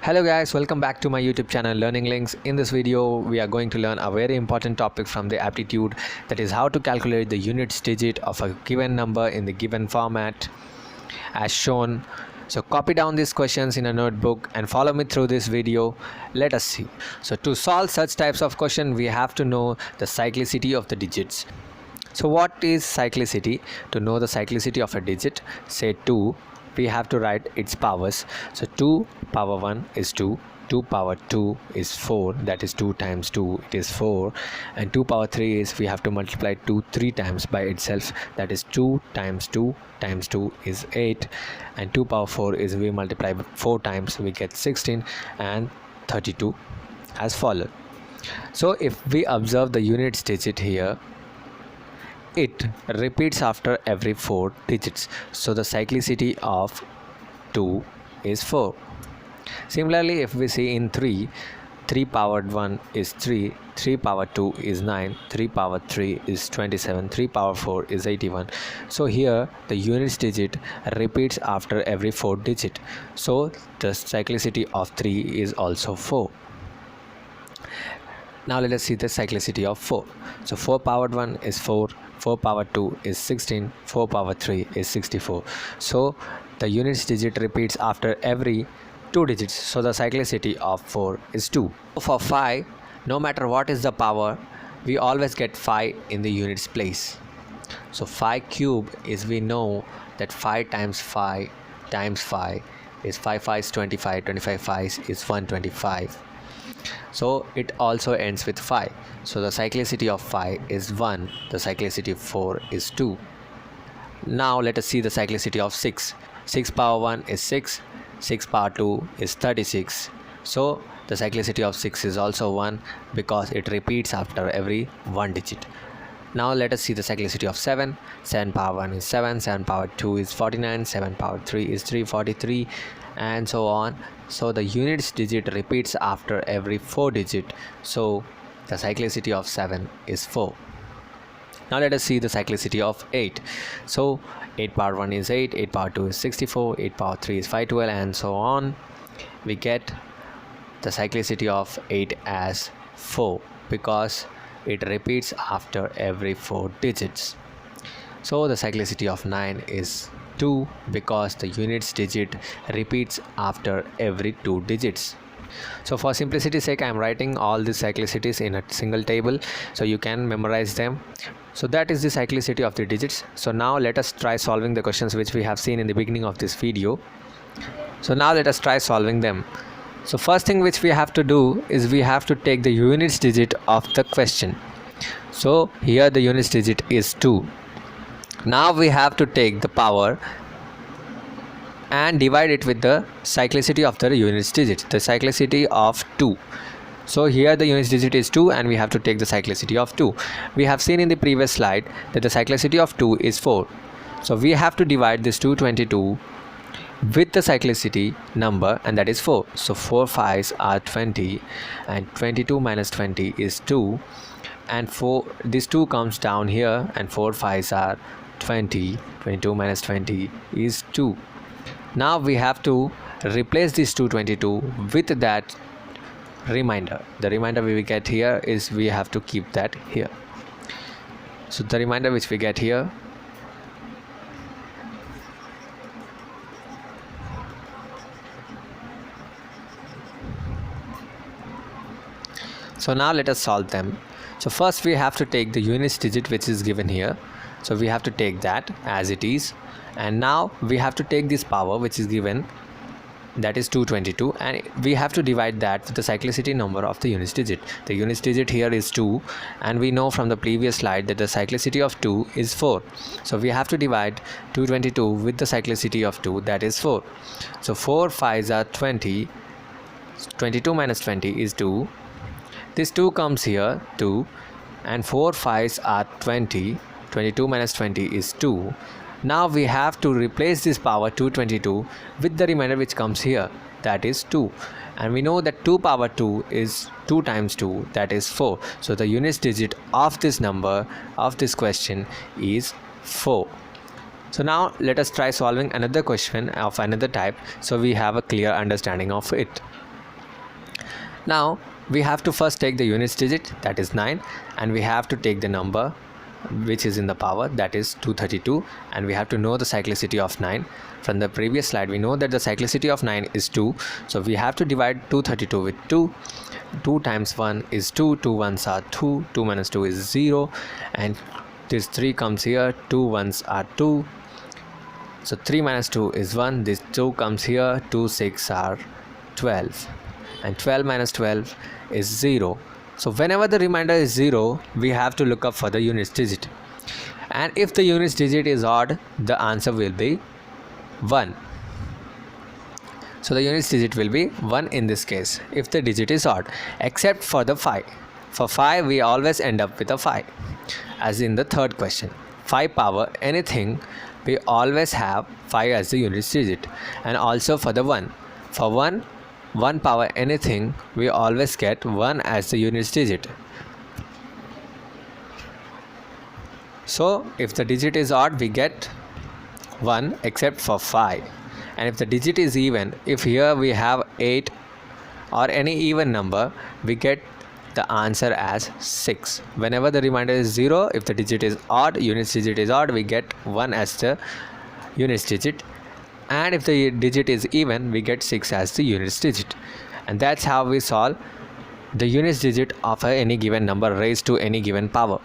Hello guys, welcome back to my YouTube channel Learning Links. In this video we are going to learn a very important topic from the aptitude, that is how to calculate the units digit of a given number in the given format as shown. So copy down these questions in a notebook and follow me through this video. Let us see. So to solve such types of question, we have to know the cyclicity of the digits. So what is cyclicity? To know the cyclicity of a digit, say 2, we have to write its powers. So 2 power 1 is 2, 2 power 2 is 4, that is 2 times 2, it is 4, and 2 power 3 is we have to multiply 2 3 times by itself, that is 2 times 2 times 2 is 8, and 2 power 4 is we multiply 4 times, we get 16 and 32 as follows. So if we observe the units digit here, it repeats after every 4 digits, so the cyclicity of 2 is 4. Similarly, if we see in 3, 3 powered 1 is 3, 3 power 2 is 9, 3 power 3 is 27, 3 power 4 is 81. So here the units digit repeats after every 4 digit, so the cyclicity of 3 is also 4. Now let us see the cyclicity of 4. So 4 powered 1 is 4, 4 power 2 is 16, 4 power 3 is 64. So the units digit repeats after every 2 digits, so the cyclicity of 4 is 2. For 5, no matter what is the power, we always get 5 in the units place. So 5 cube is, we know that 5 times 5 times 5 is 5 5s 25, 25 5s is 125. So it also ends with 5. So the cyclicity of 5 is 1. The cyclicity of 4 is 2. Now let us see the cyclicity of 6. 6 power 1 is 6. 6 power 2 is 36. So the cyclicity of 6 is also 1 because it repeats after every 1 digit. Now let us see the cyclicity of 7. 7 power 1 is 7. 7 power 2 is 49. 7 power 3 is 343, and so on. So the units digit repeats after every 4 digit, so the cyclicity of 7 is 4. Now let us see the cyclicity of 8. So 8 power 1 is 8, 8 power 2 is 64, 8 power 3 is 512, and so on. We get the cyclicity of 8 as 4 because it repeats after every 4 digits. So the cyclicity of 9 is 2 because the units digit repeats after every 2 digits. So for simplicity's sake, I am writing all the cyclicities in a single table so you can memorize them. So that is the cyclicity of the digits. So now let us try solving the questions which we have seen in the beginning of this video. So now let us try solving them. So first thing which we have to do is we have to take the units digit of the question. So here the units digit is 2. Now we have to take the power and divide it with the cyclicity of the units digit, the cyclicity of 2. So here the units digit is 2 and we have to take the cyclicity of 2. We have seen in the previous slide that the cyclicity of 2 is 4. So we have to divide this 222 with the cyclicity number, and that is 4. So 4 5s are 20 and 22 minus 20 is 2, and 4, this 2 comes down here, and 4 5s are 20, 22 minus 20 is 2. Now we have to replace this 222 with that remainder. The remainder we will get here is we have to keep that here. So the remainder which we get here, so now let us solve them. So first we have to take the units digit which is given here. So we have to take that as it is, and now we have to take this power which is given, that is 222, and we have to divide that with the cyclicity number of the units digit. The units digit here is 2, and we know from the previous slide that the cyclicity of 2 is 4. So we have to divide 222 with the cyclicity of 2, that is 4. So 4 5s are 20, 22 minus 20 is 2. This 2 comes here, 2, and 4 5s are 20, 22 minus 20 is 2. Now we have to replace this power 222 with the remainder which comes here, that is 2, and we know that 2 power 2 is 2 times 2, that is 4. So the units digit of this number of this question is 4. So now let us try solving another question of another type, so we have a clear understanding of it. Now we have to first take the units digit, that is 9, and we have to take the number which is in the power, that is 232, and we have to know the cyclicity of 9. From the previous slide we know that the cyclicity of 9 is 2, so we have to divide 232 with 2. 2 times 1 is 2, 2 ones are 2, 2 minus 2 is 0, and this 3 comes here, 2 ones are 2, so 3 minus 2 is 1, this 2 comes here, 2 6 are 12, and 12 minus 12 is 0. So whenever the remainder is 0, we have to look up for the units digit, and if the units digit is odd, the answer will be 1. So the units digit will be 1 in this case if the digit is odd, except for the 5. For 5 we always end up with a 5, as in the third question. 5 power anything, we always have 5 as the units digit, and also for the 1. For 1 power anything, we always get 1 as the units digit. So if the digit is odd, we get 1 except for 5. And if the digit is even, if here we have 8 or any even number, we get the answer as 6. Whenever the remainder is 0, if the digit is odd, units digit is odd, we get 1 as the units digit, and if the digit is even, we get 6 as the units digit. And that's how we solve the units digit of any given number raised to any given power.